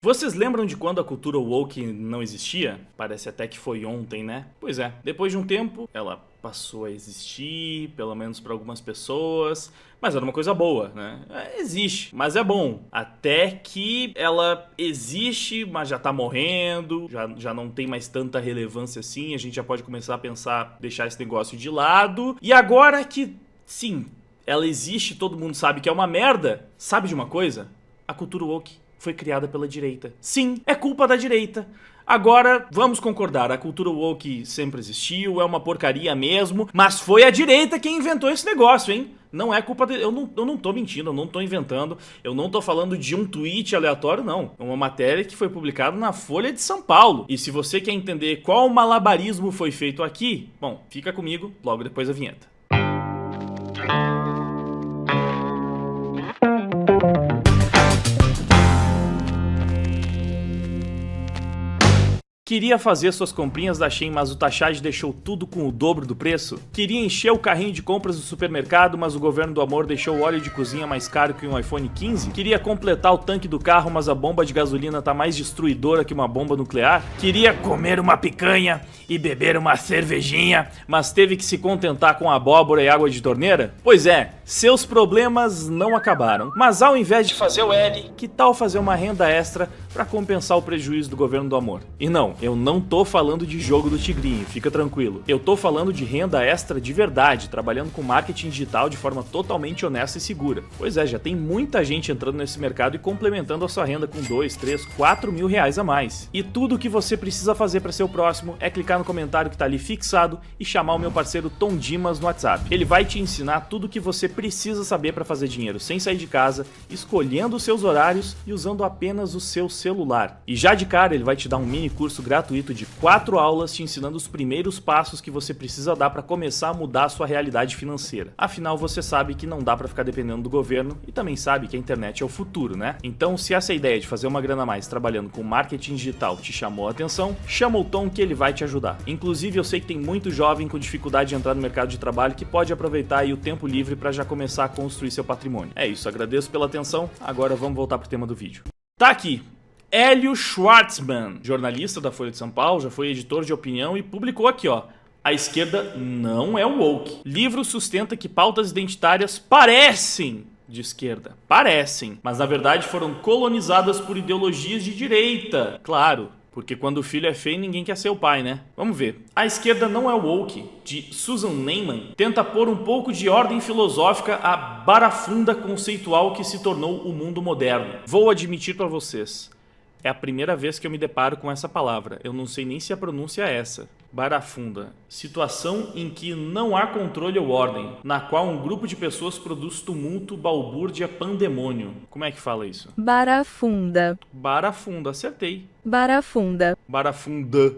Vocês lembram de quando a cultura woke não existia? Parece até que foi ontem, né? Pois é, depois de um tempo, ela passou a existir, pelo menos para algumas pessoas, mas era uma coisa boa, né? Existe, mas é bom. Até que ela existe, mas já tá morrendo, já não tem mais tanta relevância assim, a gente já pode começar a pensar, deixar esse negócio de lado. E agora que, sim, ela existe, todo mundo sabe que é uma merda, sabe de uma coisa? A cultura woke foi criada pela direita. Sim, é culpa da direita. Agora, vamos concordar, a cultura woke sempre existiu, é uma porcaria mesmo, mas foi a direita quem inventou esse negócio, hein? Não é culpa de... Eu não tô mentindo, eu não tô inventando, eu não tô falando de um tweet aleatório, não. É uma matéria que foi publicada na Folha de São Paulo. E se você quer entender qual malabarismo foi feito aqui, bom, fica comigo logo depois da vinheta. Queria fazer suas comprinhas da Shein, mas o taxagem deixou tudo com o dobro do preço? Queria encher o carrinho de compras do supermercado, mas o governo do amor deixou o óleo de cozinha mais caro que um iPhone 15? Queria completar o tanque do carro, mas a bomba de gasolina tá mais destruidora que uma bomba nuclear? Queria comer uma picanha e beber uma cervejinha, mas teve que se contentar com abóbora e água de torneira? Pois é, seus problemas não acabaram. Mas ao invés de fazer o L, que tal fazer uma renda extra para compensar o prejuízo do governo do amor? E não, eu não tô falando de jogo do tigrinho, fica tranquilo. Eu tô falando de renda extra de verdade, trabalhando com marketing digital de forma totalmente honesta e segura. Pois é, já tem muita gente entrando nesse mercado e complementando a sua renda com 2, 3, 4 mil reais a mais. E tudo o que você precisa fazer para ser o próximo é clicar no comentário que tá ali fixado e chamar o meu parceiro Tom Dimas no WhatsApp. Ele vai te ensinar tudo o que você precisa saber para fazer dinheiro sem sair de casa, escolhendo os seus horários e usando apenas o seu celular. E já de cara ele vai te dar um mini curso gratuito de 4 aulas te ensinando os primeiros passos que você precisa dar para começar a mudar a sua realidade financeira. Afinal, você sabe que não dá para ficar dependendo do governo e também sabe que a internet é o futuro, né? Então, se essa ideia de fazer uma grana a mais trabalhando com marketing digital te chamou a atenção, chama o Tom que ele vai te ajudar. Inclusive, eu sei que tem muito jovem com dificuldade de entrar no mercado de trabalho que pode aproveitar aí o tempo livre para já começar a construir seu patrimônio. É isso, agradeço pela atenção, agora vamos voltar pro tema do vídeo. Tá aqui. Hélio Schwartzman, jornalista da Folha de São Paulo, já foi editor de opinião e publicou aqui, ó. A esquerda não é woke. Livro sustenta que pautas identitárias parecem de esquerda. Parecem, mas na verdade foram colonizadas por ideologias de direita. Claro, porque quando o filho é feio, ninguém quer ser o pai, né? Vamos ver. A esquerda não é woke, de Susan Neiman, tenta pôr um pouco de ordem filosófica à barafunda conceitual que se tornou o mundo moderno. Vou admitir para vocês, é a primeira vez que eu me deparo com essa palavra. Eu não sei nem se a pronúncia é essa. Barafunda. Situação em que não há controle ou ordem, na qual um grupo de pessoas produz tumulto, balbúrdia, pandemônio. Como é que fala isso? Barafunda. Barafunda, acertei. Barafunda. Barafunda.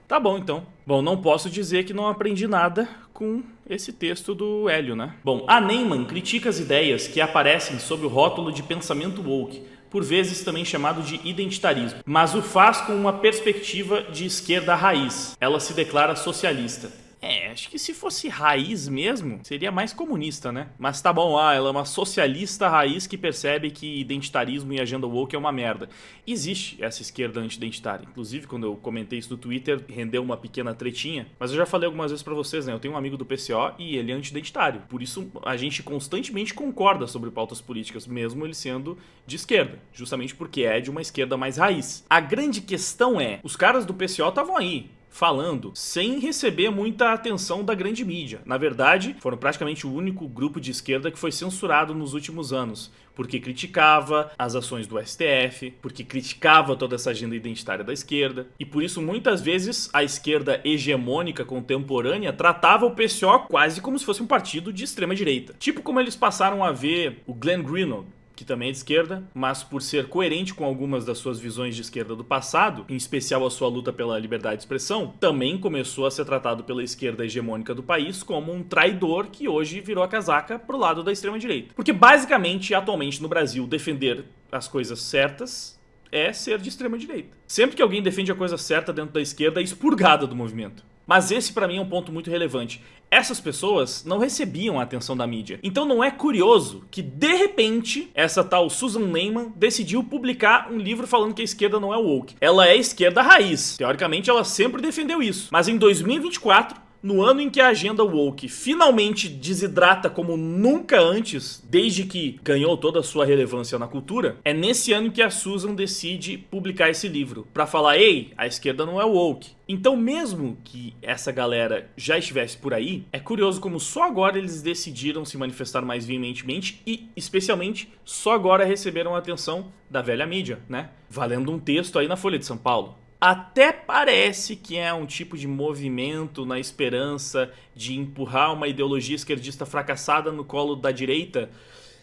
Tá bom, então. Bom, não posso dizer que não aprendi nada com esse texto do Hélio, né? Bom, a Neiman critica as ideias que aparecem sob o rótulo de pensamento woke, por vezes também chamado de identitarismo, mas o faz com uma perspectiva de esquerda raiz. Ela se declara socialista. Acho que se fosse raiz mesmo, seria mais comunista, né? Mas tá bom, ela é uma socialista raiz que percebe que identitarismo e agenda woke é uma merda. Existe essa esquerda anti-identitária. Inclusive, quando eu comentei isso no Twitter, rendeu uma pequena tretinha. Mas eu já falei algumas vezes pra vocês, né? Eu tenho um amigo do PCO e ele é anti-identitário. Por isso, a gente constantemente concorda sobre pautas políticas, mesmo ele sendo de esquerda. Justamente porque é de uma esquerda mais raiz. A grande questão é, os caras do PCO estavam aí, falando, sem receber muita atenção da grande mídia. Na verdade, foram praticamente o único grupo de esquerda que foi censurado nos últimos anos, porque criticava as ações do STF, porque criticava toda essa agenda identitária da esquerda, e por isso muitas vezes a esquerda hegemônica contemporânea tratava o PCO quase como se fosse um partido de extrema direita. Tipo como eles passaram a ver o Glenn Greenwald, que também é de esquerda, mas por ser coerente com algumas das suas visões de esquerda do passado, em especial a sua luta pela liberdade de expressão, também começou a ser tratado pela esquerda hegemônica do país como um traidor que hoje virou a casaca pro lado da extrema-direita. Porque basicamente, atualmente no Brasil, defender as coisas certas é ser de extrema-direita. Sempre que alguém defende a coisa certa dentro da esquerda, é expurgada do movimento. Mas esse pra mim é um ponto muito relevante. Essas pessoas não recebiam a atenção da mídia. Então não é curioso que, de repente, essa tal Susan Neiman decidiu publicar um livro falando que a esquerda não é woke. Ela é esquerda raiz. Teoricamente, ela sempre defendeu isso. Mas em 2024... no ano em que a agenda woke finalmente desidrata como nunca antes, desde que ganhou toda a sua relevância na cultura, é nesse ano que a Susan decide publicar esse livro, pra falar, ei, a esquerda não é woke. Então mesmo que essa galera já estivesse por aí, é curioso como só agora eles decidiram se manifestar mais veementemente e, especialmente, só agora receberam a atenção da velha mídia, né? Valendo um texto aí na Folha de São Paulo. Até parece que é um tipo de movimento na esperança de empurrar uma ideologia esquerdista fracassada no colo da direita.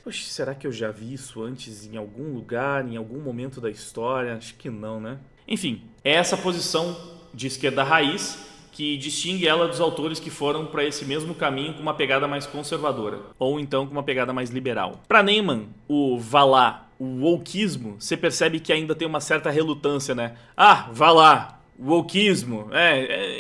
Poxa, será que eu já vi isso antes em algum lugar, em algum momento da história? Acho que não, né? Enfim, é essa posição de esquerda raiz que distingue ela dos autores que foram para esse mesmo caminho com uma pegada mais conservadora, ou então com uma pegada mais liberal. Para Neiman, o vá lá, o wokeismo, você percebe que ainda tem uma certa relutância, né? Ah, vá lá, wokeismo,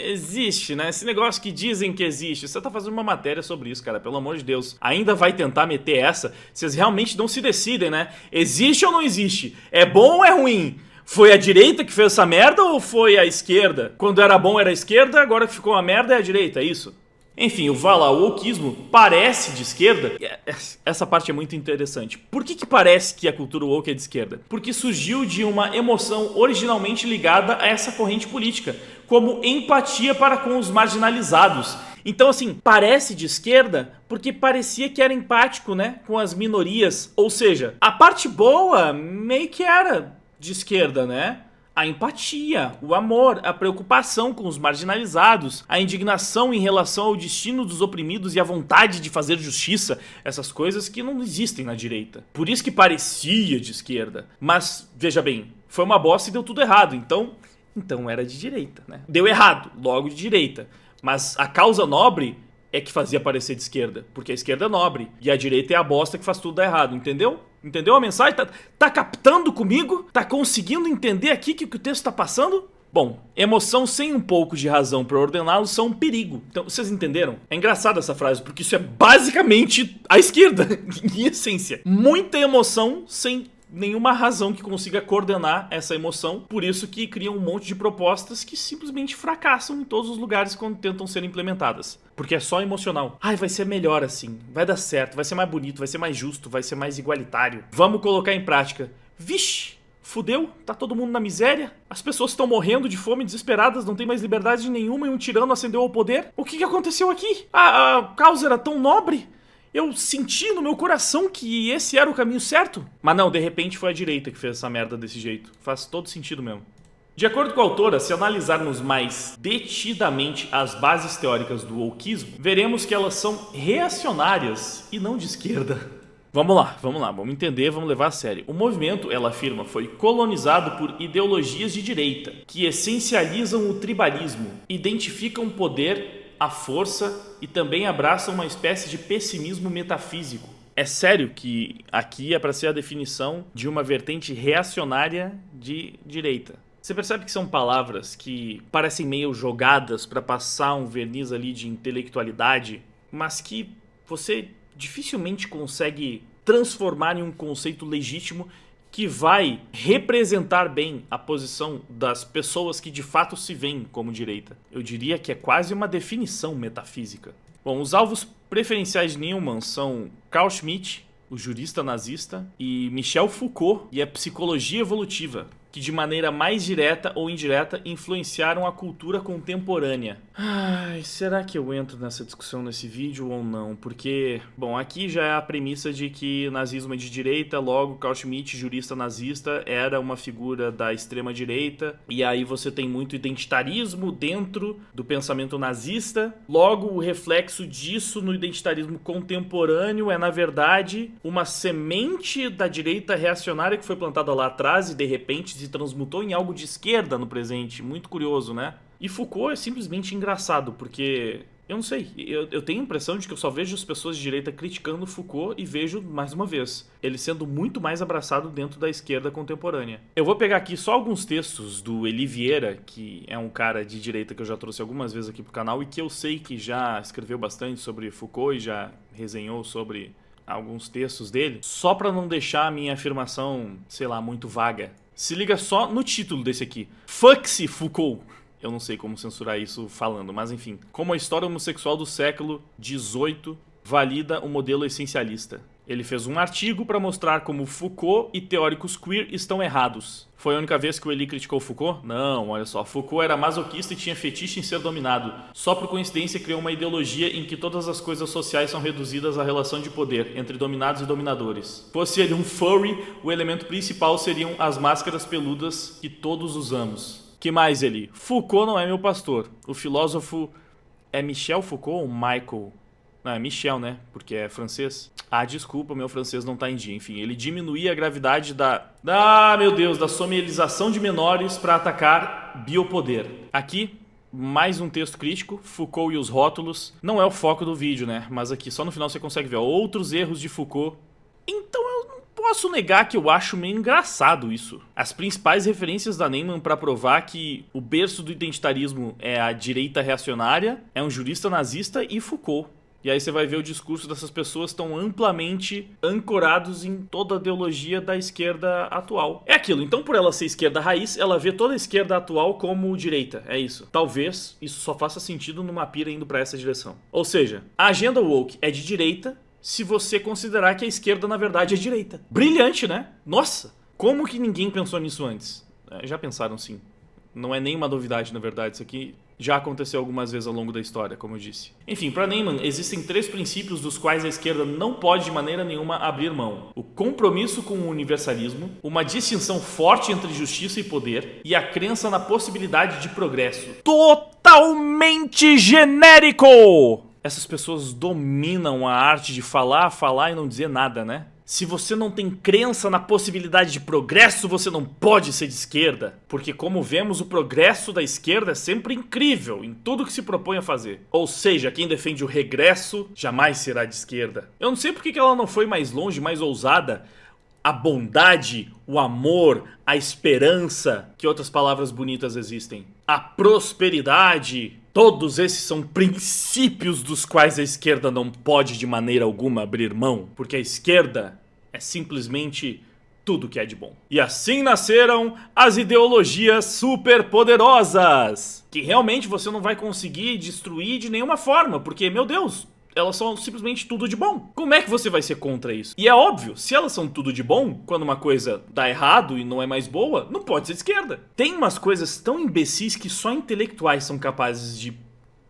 existe, né? Esse negócio que dizem que existe. Você tá fazendo uma matéria sobre isso, cara, pelo amor de Deus. Ainda vai tentar meter essa? Vocês realmente não se decidem, né? Existe ou não existe? É bom ou é ruim? Foi a direita que fez essa merda ou foi a esquerda? Quando era bom era a esquerda, agora que ficou uma merda é a direita, é isso? Enfim, o wokeismo parece de esquerda. Essa parte é muito interessante. Por que parece que a cultura woke é de esquerda? Porque surgiu de uma emoção originalmente ligada a essa corrente política, como empatia para com os marginalizados. Então, assim, parece de esquerda porque parecia que era empático, né, com as minorias. Ou seja, a parte boa meio que era de esquerda, né? A empatia, o amor, a preocupação com os marginalizados, a indignação em relação ao destino dos oprimidos e a vontade de fazer justiça, essas coisas que não existem na direita. Por isso que parecia de esquerda. Mas, veja bem, foi uma bosta e deu tudo errado, então era de direita, né? Deu errado, logo de direita. Mas a causa nobre é que fazia parecer de esquerda, porque a esquerda é nobre e a direita é a bosta que faz tudo dar errado, entendeu? Entendeu a mensagem? Tá captando comigo? Tá conseguindo entender aqui que o texto tá passando? Bom, emoção sem um pouco de razão para ordená-lo são um perigo. Então, vocês entenderam? É engraçada essa frase, porque isso é basicamente a esquerda, em essência. Muita emoção sem nenhuma razão que consiga coordenar essa emoção, por isso que criam um monte de propostas que simplesmente fracassam em todos os lugares quando tentam ser implementadas. Porque é só emocional. Ai, vai ser melhor assim, vai dar certo, vai ser mais bonito, vai ser mais justo, vai ser mais igualitário. Vamos colocar em prática. Vixe, fudeu, tá todo mundo na miséria, as pessoas estão morrendo de fome, desesperadas, não tem mais liberdade nenhuma e um tirano ascendeu ao poder. O que aconteceu aqui? A causa era tão nobre? Eu senti no meu coração que esse era o caminho certo. Mas não, de repente foi a direita que fez essa merda desse jeito. Faz todo sentido mesmo. De acordo com a autora, se analisarmos mais detidamente as bases teóricas do wokeismo, veremos que elas são reacionárias e não de esquerda. Vamos lá, vamos entender, vamos levar a sério. O movimento, ela afirma, foi colonizado por ideologias de direita, que essencializam o tribalismo, identificam poder, a força e também abraçam uma espécie de pessimismo metafísico. É sério que aqui é para ser a definição de uma vertente reacionária de direita. Você percebe que são palavras que parecem meio jogadas para passar um verniz ali de intelectualidade, mas que você dificilmente consegue transformar em um conceito legítimo que vai representar bem a posição das pessoas que de fato se veem como direita. Eu diria que é quase uma definição metafísica. Bom, os alvos preferenciais de Neiman são Carl Schmitt, o jurista nazista, e Michel Foucault e a psicologia evolutiva, que de maneira mais direta ou indireta influenciaram a cultura contemporânea. Ai, será que eu entro nessa discussão nesse vídeo ou não? Porque, bom, aqui já é a premissa de que nazismo é de direita, logo Carl Schmitt, jurista nazista, era uma figura da extrema direita, e aí você tem muito identitarismo dentro do pensamento nazista, logo o reflexo disso no identitarismo contemporâneo é, na verdade, uma semente da direita reacionária que foi plantada lá atrás e de repente se transmutou em algo de esquerda no presente. Muito curioso, né? E Foucault é simplesmente engraçado, porque Eu não sei, eu tenho a impressão de que eu só vejo as pessoas de direita criticando Foucault e vejo, mais uma vez, ele sendo muito mais abraçado dentro da esquerda contemporânea. Eu vou pegar aqui só alguns textos do Elie Vieira, que é um cara de direita que eu já trouxe algumas vezes aqui pro canal e que eu sei que já escreveu bastante sobre Foucault e já resenhou sobre alguns textos dele, só pra não deixar a minha afirmação, sei lá, muito vaga. Se liga só no título desse aqui. Fuck-se Foucault. Eu não sei como censurar isso falando, mas enfim. Como a história homossexual do século XVIII valida o modelo essencialista. Ele fez um artigo para mostrar como Foucault e teóricos queer estão errados. Foi a única vez que o Elie criticou Foucault? Não, olha só. Foucault era masoquista e tinha fetiche em ser dominado. Só por coincidência criou uma ideologia em que todas as coisas sociais são reduzidas à relação de poder entre dominados e dominadores. Fosse ele um furry, o elemento principal seriam as máscaras peludas que todos usamos. Que mais, Elie? Foucault não é meu pastor. O filósofo é Michel Foucault ou Michael? Não, é Michel, né? Porque é francês. Ah, desculpa, meu francês não tá em dia. Enfim, ele diminuía a gravidade da somielização de menores para atacar biopoder. Aqui, mais um texto crítico, Foucault e os rótulos. Não é o foco do vídeo, né? Mas aqui, só no final você consegue ver outros erros de Foucault. Então eu não posso negar que eu acho meio engraçado isso. As principais referências da Neyman para provar que o berço do identitarismo é a direita reacionária, é um jurista nazista e Foucault. E aí você vai ver o discurso dessas pessoas tão amplamente ancorados em toda a ideologia da esquerda atual. É aquilo, então por ela ser esquerda raiz, ela vê toda a esquerda atual como direita, é isso. Talvez isso só faça sentido numa pira indo pra essa direção. Ou seja, a agenda woke é de direita se você considerar que a esquerda na verdade é direita. Brilhante, né? Nossa, como que ninguém pensou nisso antes? Já pensaram sim. Não é nenhuma novidade, na verdade, isso aqui já aconteceu algumas vezes ao longo da história, como eu disse. Enfim, para Neyman, existem 3 princípios dos quais a esquerda não pode de maneira nenhuma abrir mão. O compromisso com o universalismo, uma distinção forte entre justiça e poder e a crença na possibilidade de progresso. Totalmente genérico! Essas pessoas dominam a arte de falar e não dizer nada, né? Se você não tem crença na possibilidade de progresso, você não pode ser de esquerda. Porque, como vemos, o progresso da esquerda é sempre incrível em tudo que se propõe a fazer. Ou seja, quem defende o regresso jamais será de esquerda. Eu não sei por que ela não foi mais longe, mais ousada. A bondade, o amor, a esperança, que outras palavras bonitas existem. A prosperidade. Todos esses são princípios dos quais a esquerda não pode de maneira alguma abrir mão, porque a esquerda é simplesmente tudo que é de bom. E assim nasceram as ideologias superpoderosas, que realmente você não vai conseguir destruir de nenhuma forma, porque, meu Deus, elas são simplesmente tudo de bom. Como é que você vai ser contra isso? E é óbvio, se elas são tudo de bom, quando uma coisa dá errado e não é mais boa, não pode ser de esquerda. Tem umas coisas tão imbecis que só intelectuais são capazes de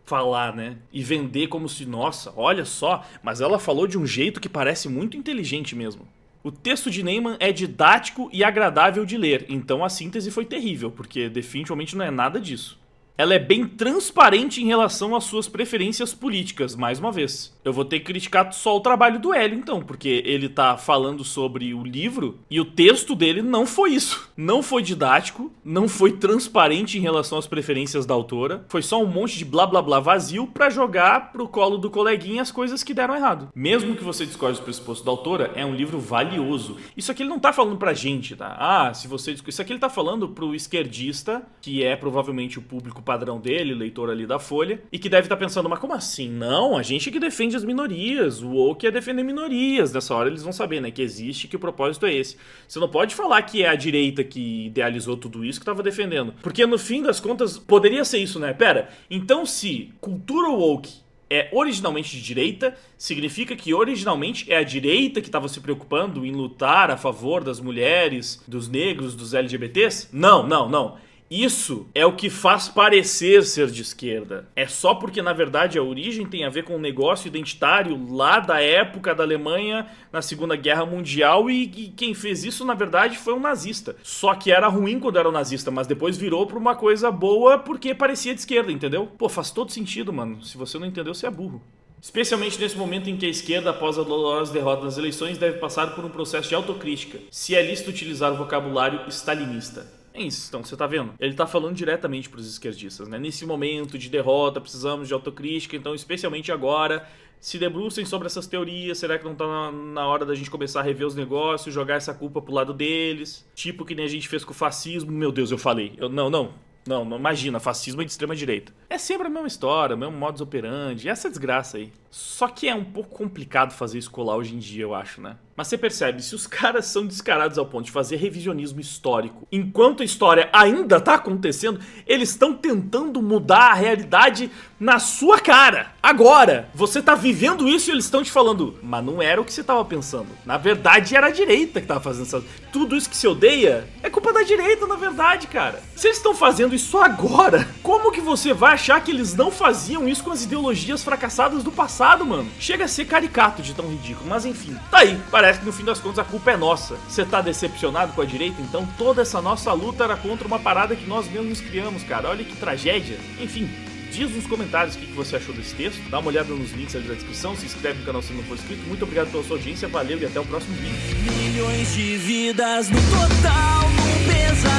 falar, né? E vender como se, nossa, olha só, mas ela falou de um jeito que parece muito inteligente mesmo. O texto de Neyman é didático e agradável de ler, então a síntese foi terrível, porque definitivamente não é nada disso. Ela é bem transparente em relação às suas preferências políticas, mais uma vez. Eu vou ter que criticar só o trabalho do Hélio, então, porque ele tá falando sobre o livro e o texto dele não foi isso. Não foi didático, não foi transparente em relação às preferências da autora, foi só um monte de blá blá blá vazio pra jogar pro colo do coleguinha as coisas que deram errado. Mesmo que você discorde do pressuposto da autora, é um livro valioso. Isso aqui ele não tá falando pra gente, tá? Ah, se você... Isso aqui ele tá falando pro esquerdista, que é provavelmente o público padrão dele, leitor ali da Folha, e que deve estar pensando, mas como assim? Não, a gente que defende as minorias, o woke é defender minorias. Nessa hora eles vão saber, né, que existe, que o propósito é esse. Você não pode falar que é a direita que idealizou tudo isso que estava defendendo, porque no fim das contas poderia ser isso, né? Pera, então se cultura woke é originalmente de direita, significa que originalmente é a direita que estava se preocupando em lutar a favor das mulheres, dos negros, dos LGBTs? Não, não, não. Isso é o que faz parecer ser de esquerda. É só porque, na verdade, a origem tem a ver com um negócio identitário lá da época da Alemanha na Segunda Guerra Mundial e quem fez isso, na verdade, foi um nazista. Só que era ruim quando era um nazista, mas depois virou pra uma coisa boa porque parecia de esquerda, entendeu? Pô, faz todo sentido, mano. Se você não entendeu, você é burro. Especialmente nesse momento em que a esquerda, após a dolorosa derrota nas eleições, deve passar por um processo de autocrítica, se é lícito utilizar o vocabulário stalinista. É isso, então você tá vendo? Ele tá falando diretamente pros esquerdistas, né? Nesse momento de derrota, precisamos de autocrítica, então especialmente agora, se debrucem sobre essas teorias, será que não tá na hora da gente começar a rever os negócios, jogar essa culpa pro lado deles? Tipo que nem a gente fez com o fascismo, meu Deus, eu falei. Não, imagina, fascismo é de extrema direita. É sempre a mesma história, o mesmo modus operandi, essa desgraça aí. Só que é um pouco complicado fazer isso colar hoje em dia, eu acho, né? Mas você percebe, se os caras são descarados ao ponto de fazer revisionismo histórico, enquanto a história ainda tá acontecendo, eles estão tentando mudar a realidade na sua cara. Agora, você tá vivendo isso e eles estão te falando, mas não era o que você tava pensando. Na verdade, era a direita que tava fazendo isso. Tudo isso que você odeia é culpa da direita, na verdade, cara. Se eles estão fazendo isso agora, como que você vai achar que eles não faziam isso com as ideologias fracassadas do passado, mano? Chega a ser caricato de tão ridículo, mas enfim, tá aí. Parece que no fim das contas a culpa é nossa. Você tá decepcionado com a direita? Então toda essa nossa luta era contra uma parada que nós mesmos criamos, cara. Olha que tragédia. Enfim, diz nos comentários o que você achou desse texto. Dá uma olhada nos links ali da descrição. Se inscreve no canal se não for inscrito. Muito obrigado pela sua audiência. Valeu e até o próximo vídeo. Milhões de vidas no total, no pesado.